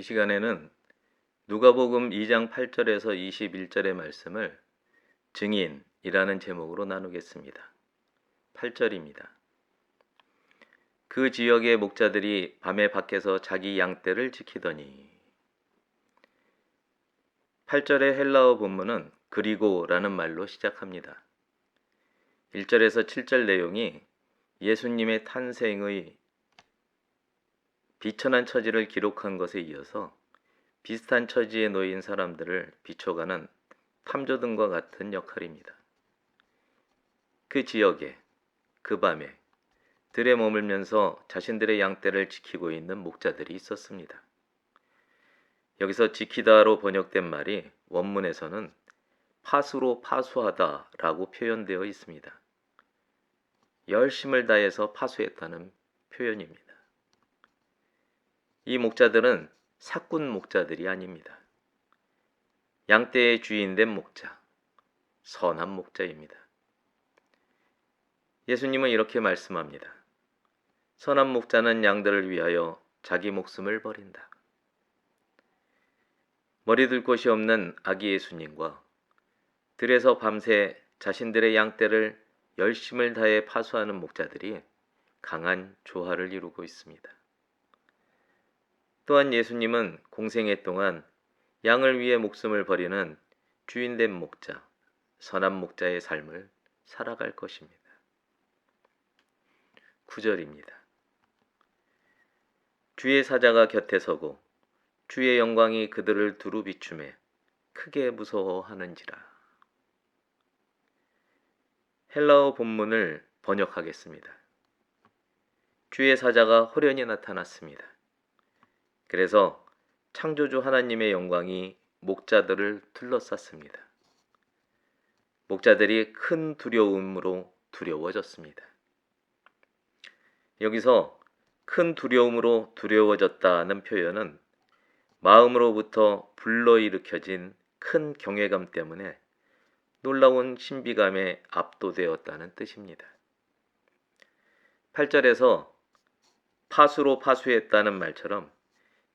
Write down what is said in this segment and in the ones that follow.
시간에는 누가복음 2장 8절에서 21절의 말씀을 증인이라는 제목으로 나누겠습니다. 8절입니다. 그 지역의 목자들이 밤에 밖에서 자기 양떼를 지키더니. 8절의 헬라어 본문은 그리고라는 말로 시작합니다. 1절에서 7절 내용이 예수님의 탄생의 비천한 처지를 기록한 것에 이어서 비슷한 처지에 놓인 사람들을 비춰가는 탐조등과 같은 역할입니다. 그 지역에, 그 밤에 들에 머물면서 자신들의 양떼를 지키고 있는 목자들이 있었습니다. 여기서 지키다로 번역된 말이 원문에서는 파수로 파수하다라고 표현되어 있습니다. 열심을 다해서 파수했다는 표현입니다. 이 목자들은 사꾼 목자들이 아닙니다. 양떼의 주인된 목자, 선한 목자입니다. 예수님은 이렇게 말씀합니다. 선한 목자는 양들을 위하여 자기 목숨을 버린다. 머리 둘 곳이 없는 아기 예수님과 들에서 밤새 자신들의 양떼를 열심을 다해 파수하는 목자들이 강한 조화를 이루고 있습니다. 또한 예수님은 공생애 동안 양을 위해 목숨을 버리는 주인된 목자, 선한 목자의 삶을 살아갈 것입니다. 9절입니다. 주의 사자가 곁에 서고 주의 영광이 그들을 두루 비추매 크게 무서워하는지라. 헬라어 본문을 번역하겠습니다. 주의 사자가 호련히 나타났습니다. 그래서 창조주 하나님의 영광이 목자들을 둘러쌌습니다. 목자들이 큰 두려움으로 두려워졌습니다. 여기서 큰 두려움으로 두려워졌다는 표현은 마음으로부터 불러일으켜진 큰 경외감 때문에 놀라운 신비감에 압도되었다는 뜻입니다. 8절에서 파수로 파수했다는 말처럼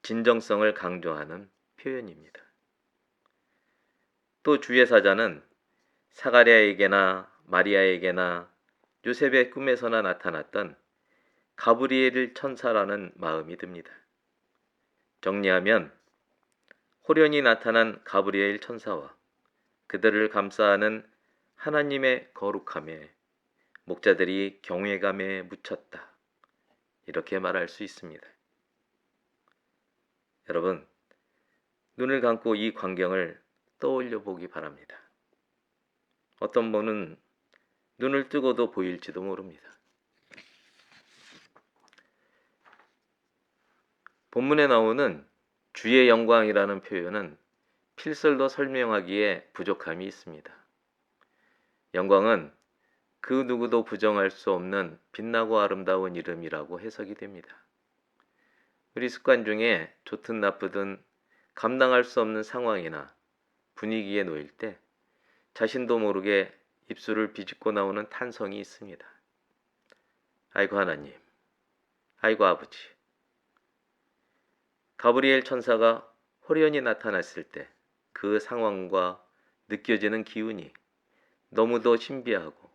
진정성을 강조하는 표현입니다. 또 주의 사자는 사가랴에게나 마리아에게나 요셉의 꿈에서나 나타났던 가브리엘 천사라는 마음이 듭니다. 정리하면 호련히 나타난 가브리엘 천사와 그들을 감싸는 하나님의 거룩함에 목자들이 경외감에 묻혔다. 이렇게 말할 수 있습니다. 여러분, 눈을 감고 이 광경을 떠올려 보기 바랍니다. 어떤 분은 눈을 뜨고도 보일지도 모릅니다. 본문에 나오는 주의 영광이라는 표현은 필설로 설명하기에 부족함이 있습니다. 영광은 그 누구도 부정할 수 없는 빛나고 아름다운 이름이라고 해석이 됩니다. 우리 습관 중에 좋든 나쁘든 감당할 수 없는 상황이나 분위기에 놓일 때 자신도 모르게 입술을 비집고 나오는 탄성이 있습니다. 아이고 하나님, 아이고 아버지. 가브리엘 천사가 호련히 나타났을 때 그 상황과 느껴지는 기운이 너무도 신비하고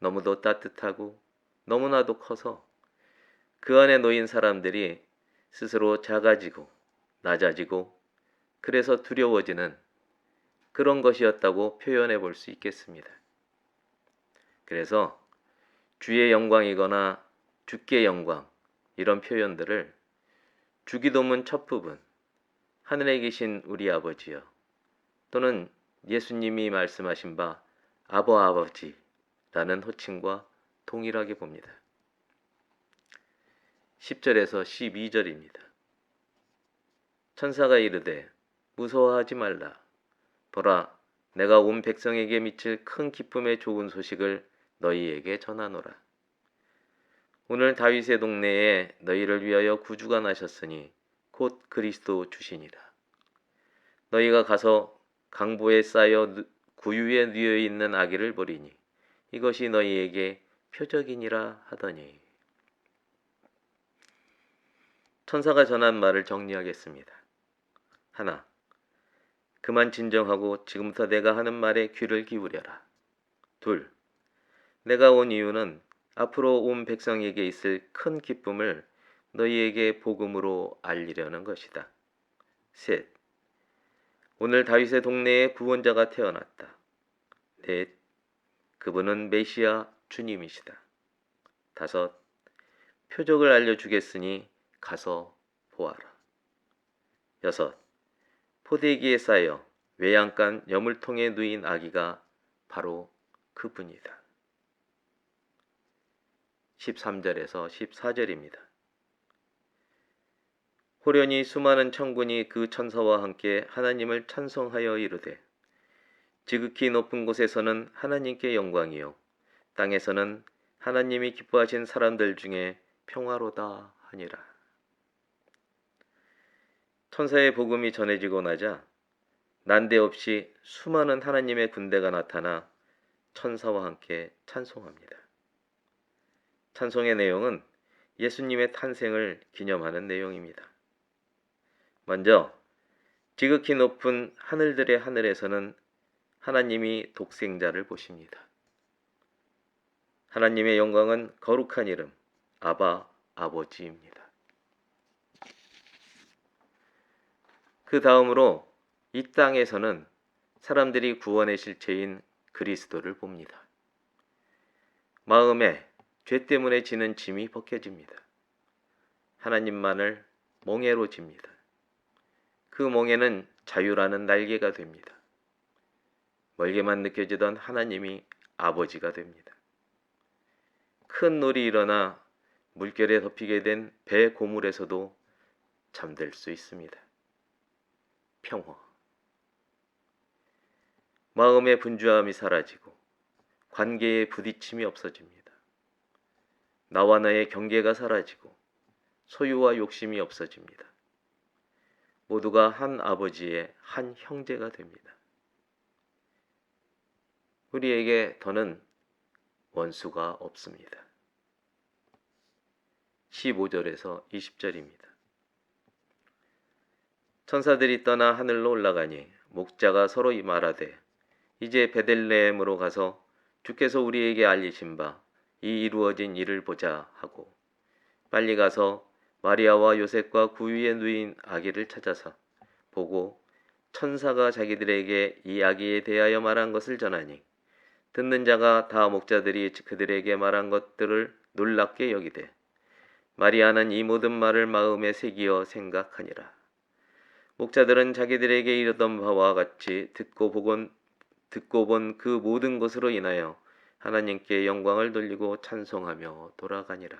너무도 따뜻하고 너무나도 커서 그 안에 놓인 사람들이 스스로 작아지고 낮아지고 그래서 두려워지는 그런 것이었다고 표현해 볼 수 있겠습니다. 그래서 주의 영광이거나 주께 영광 이런 표현들을 주기도문 첫 부분 하늘에 계신 우리 아버지여 또는 예수님이 말씀하신 바 아버지라는 호칭과 동일하게 봅니다. 10절에서 12절입니다. 천사가 이르되 무서워하지 말라. 보라, 내가 온 백성에게 미칠 큰 기쁨의 좋은 소식을 너희에게 전하노라. 오늘 다윗의 동네에 너희를 위하여 구주가 나셨으니 곧 그리스도 주시니라. 너희가 가서 강보에 쌓여 구유에 누워 있는 아기를 보리니 이것이 너희에게 표적이니라 하더니. 천사가 전한 말을 정리하겠습니다. 하나, 그만 진정하고 지금부터 내가 하는 말에 귀를 기울여라. 둘, 내가 온 이유는 앞으로 온 백성에게 있을 큰 기쁨을 너희에게 복음으로 알리려는 것이다. 셋, 오늘 다윗의 동네에 구원자가 태어났다. 넷, 그분은 메시아 주님이시다. 다섯, 표적을 알려주겠으니 가서 보아라. 여섯, 포대기에 쌓여 외양간 여물통에 누인 아기가 바로 그분이다. 13절에서 14절입니다. 호련히 수많은 천군이 그 천사와 함께 하나님을 찬송하여 이르되 지극히 높은 곳에서는 하나님께 영광이요 땅에서는 하나님이 기뻐하신 사람들 중에 평화로다 하니라. 천사의 복음이 전해지고 나자 난데없이 수많은 하나님의 군대가 나타나 천사와 함께 찬송합니다. 찬송의 내용은 예수님의 탄생을 기념하는 내용입니다. 먼저 지극히 높은 하늘들의 하늘에서는 하나님이 독생자를 보십니다. 하나님의 영광은 거룩한 이름 아바 아버지입니다. 그 다음으로 이 땅에서는 사람들이 구원의 실체인 그리스도를 봅니다. 마음에 죄 때문에 지는 짐이 벗겨집니다. 하나님만을 멍에로 집니다. 그 멍에는 자유라는 날개가 됩니다. 멀게만 느껴지던 하나님이 아버지가 됩니다. 큰 놀이 일어나 물결에 덮이게 된 배 고물에서도 잠들 수 있습니다. 평화. 마음의 분주함이 사라지고 관계의 부딪힘이 없어집니다. 나와 너의 경계가 사라지고 소유와 욕심이 없어집니다. 모두가 한 아버지의 한 형제가 됩니다. 우리에게 더는 원수가 없습니다. 15절에서 20절입니다. 천사들이 떠나 하늘로 올라가니 목자가 서로 말하되 이제 베들레헴으로 가서 주께서 우리에게 알리신 바 이 이루어진 일을 보자 하고 빨리 가서 마리아와 요셉과 구유에 누인 아기를 찾아서 보고 천사가 자기들에게 이 아기에 대하여 말한 것을 전하니 듣는 자가 다 목자들이 그들에게 말한 것들을 놀랍게 여기되 마리아는 이 모든 말을 마음에 새기어 생각하니라. 목자들은 자기들에게 이르던 바와 같이 듣고 본 그 모든 것으로 인하여 하나님께 영광을 돌리고 찬송하며 돌아가니라.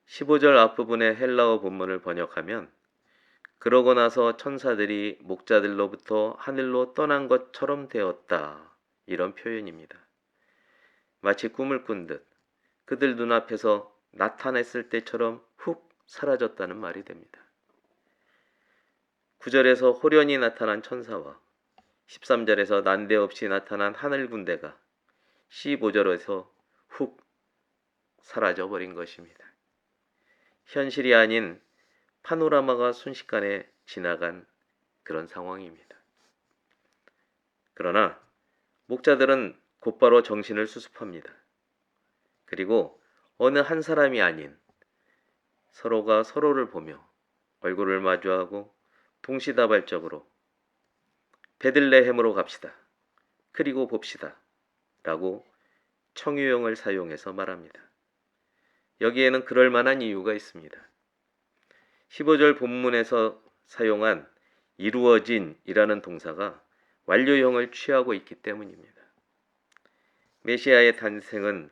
15절 앞부분의 헬라어 본문을 번역하면 그러고 나서 천사들이 목자들로부터 하늘로 떠난 것처럼 되었다. 이런 표현입니다. 마치 꿈을 꾼 듯 그들 눈앞에서 나타났을 때처럼 훅 사라졌다는 말이 됩니다. 9절에서 호련히 나타난 천사와 13절에서 난데없이 나타난 하늘 군대가 15절에서 훅 사라져버린 것입니다. 현실이 아닌 파노라마가 순식간에 지나간 그런 상황입니다. 그러나 목자들은 곧바로 정신을 수습합니다. 그리고 어느 한 사람이 아닌 서로가 서로를 보며 얼굴을 마주하고 동시다발적으로 베들레헴으로 갑시다. 그리고 봅시다. 라고 청유형을 사용해서 말합니다. 여기에는 그럴 만한 이유가 있습니다. 15절 본문에서 사용한 이루어진 이라는 동사가 완료형을 취하고 있기 때문입니다. 메시아의 탄생은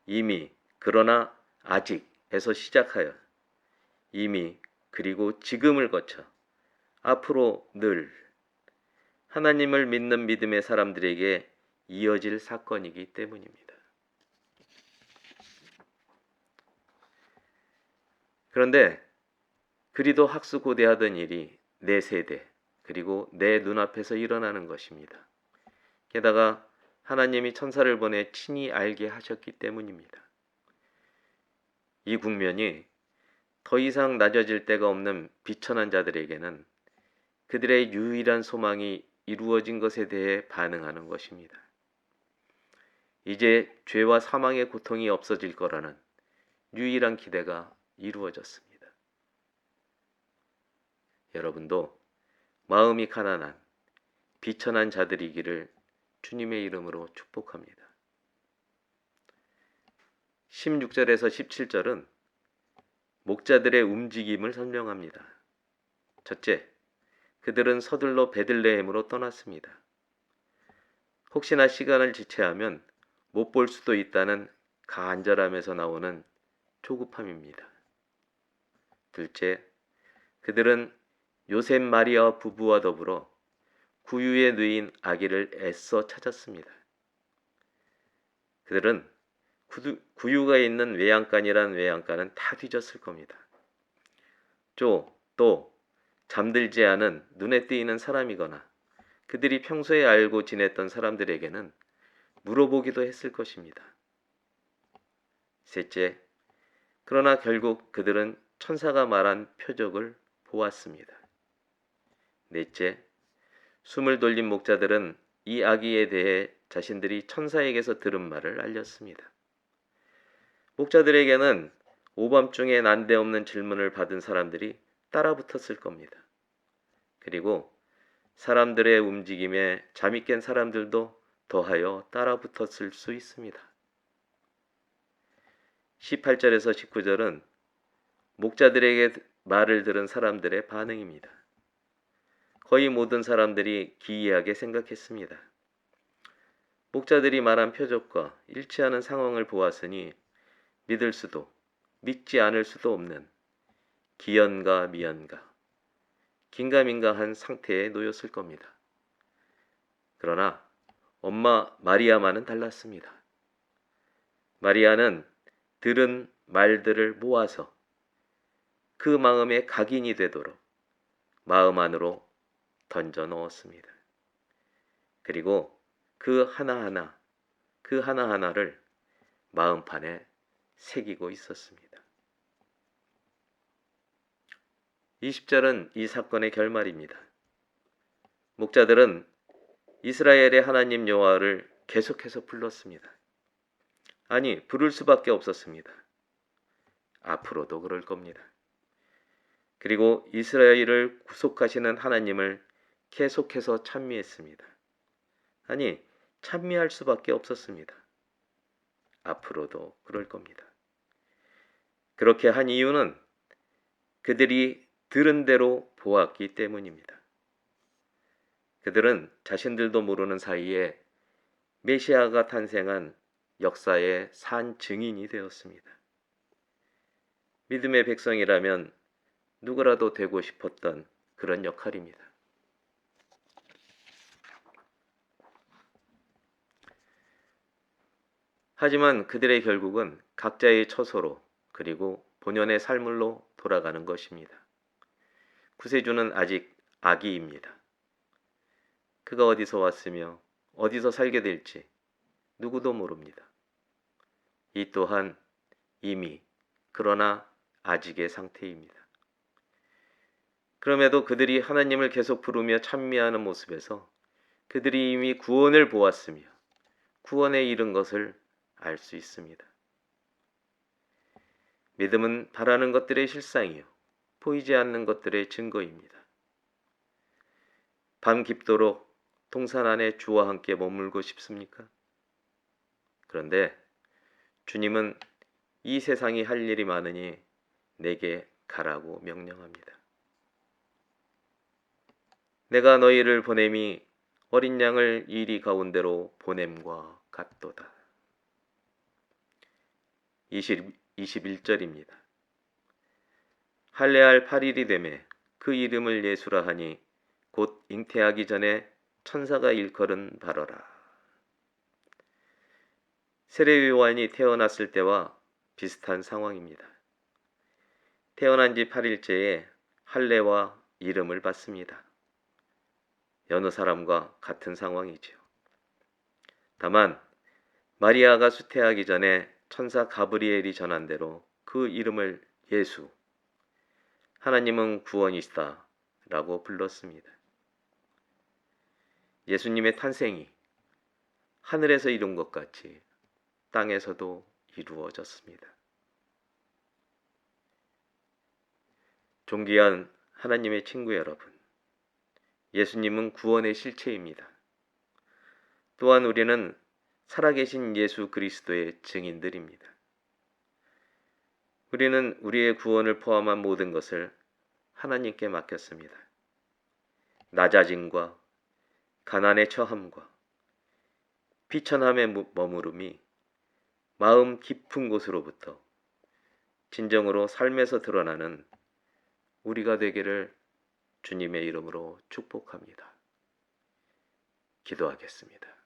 이미 그러나 아직에서 시작하여 이미 그리고 지금을 거쳐 앞으로 늘 하나님을 믿는 믿음의 사람들에게 이어질 사건이기 때문입니다. 그런데 그리도 학수고대하던 일이 내 세대 그리고 내 눈앞에서 일어나는 것입니다. 게다가 하나님이 천사를 보내 친히 알게 하셨기 때문입니다. 이 국면이 더 이상 낮아질 데가 없는 비천한 자들에게는 그들의 유일한 소망이 이루어진 것에 대해 반응하는 것입니다. 이제 죄와 사망의 고통이 없어질 거라는 유일한 기대가 이루어졌습니다. 여러분도 마음이 가난한 비천한 자들이기를 주님의 이름으로 축복합니다. 16절에서 17절은 목자들의 움직임을 설명합니다. 첫째, 그들은 서둘러 베들레헴으로 떠났습니다. 혹시나 시간을 지체하면 못 볼 수도 있다는 간절함에서 나오는 조급함입니다. 둘째, 그들은 요셉 마리아 부부와 더불어 구유에 누인 아기를 애써 찾았습니다. 그들은 구유가 있는 외양간이란 외양간은 다 뒤졌을 겁니다. 또 잠들지 않은 눈에 띄는 사람이거나 그들이 평소에 알고 지냈던 사람들에게는 물어보기도 했을 것입니다. 셋째, 그러나 결국 그들은 천사가 말한 표적을 보았습니다. 넷째, 숨을 돌린 목자들은 이 아기에 대해 자신들이 천사에게서 들은 말을 알렸습니다. 목자들에게는 오밤중에 난데없는 질문을 받은 사람들이 따라붙었을 겁니다. 그리고 사람들의 움직임에 잠이 깬 사람들도 더하여 따라붙었을 수 있습니다. 18절에서 19절은 목자들에게 말을 들은 사람들의 반응입니다. 거의 모든 사람들이 기이하게 생각했습니다. 목자들이 말한 표적과 일치하는 상황을 보았으니 믿을 수도 믿지 않을 수도 없는 기연과 미연과 긴가민가한 상태에 놓였을 겁니다. 그러나 엄마 마리아만은 달랐습니다. 마리아는 들은 말들을 모아서 그 마음에 각인이 되도록 마음 안으로 던져 넣었습니다. 그리고 그 하나하나를 마음판에 새기고 있었습니다. 20절은 이 사건의 결말입니다. 목자들은 이스라엘의 하나님 여호와를 계속해서 불렀습니다. 아니, 부를 수밖에 없었습니다. 앞으로도 그럴 겁니다. 그리고 이스라엘을 구속하시는 하나님을 계속해서 찬미했습니다. 아니, 찬미할 수밖에 없었습니다. 앞으로도 그럴 겁니다. 그렇게 한 이유는 그들이 들은 대로 보았기 때문입니다. 그들은 자신들도 모르는 사이에 메시아가 탄생한 역사의 산 증인이 되었습니다. 믿음의 백성이라면 누구라도 되고 싶었던 그런 역할입니다. 하지만 그들의 결국은 각자의 처소로 그리고 본연의 삶으로 돌아가는 것입니다. 구세주는 아직 아기입니다. 그가 어디서 왔으며 어디서 살게 될지 누구도 모릅니다. 이 또한 이미 그러나 아직의 상태입니다. 그럼에도 그들이 하나님을 계속 부르며 찬미하는 모습에서 그들이 이미 구원을 보았으며 구원에 이른 것을 알 수 있습니다. 믿음은 바라는 것들의 실상이요 보이지 않는 것들의 증거입니다. 밤 깊도록 동산 안에 주와 함께 머물고 싶습니까? 그런데 주님은 이 세상이 할 일이 많으니 내게 가라고 명령합니다. 내가 너희를 보냄이 어린 양을 이리 가운데로 보냄과 같도다. 21절입니다. 할례할 8일이 되매 그 이름을 예수라 하니 곧 잉태하기 전에 천사가 일컬은 바로라. 세례 요한이 태어났을 때와 비슷한 상황입니다. 태어난 지 8일째에 할례와 이름을 받습니다. 여느 사람과 같은 상황이지요. 다만 마리아가 수태하기 전에 천사 가브리엘이 전한 대로 그 이름을 예수, 하나님은 구원이시다 라고 불렀습니다. 예수님의 탄생이 하늘에서 이룬 것 같이 땅에서도 이루어졌습니다. 존귀한 하나님의 친구 여러분, 예수님은 구원의 실체입니다. 또한 우리는 살아계신 예수 그리스도의 증인들입니다. 우리는 우리의 구원을 포함한 모든 것을 하나님께 맡겼습니다. 낮아짐과 가난의 처함과 비천함의 머무름이 마음 깊은 곳으로부터 진정으로 삶에서 드러나는 우리가 되기를 주님의 이름으로 축복합니다. 기도하겠습니다.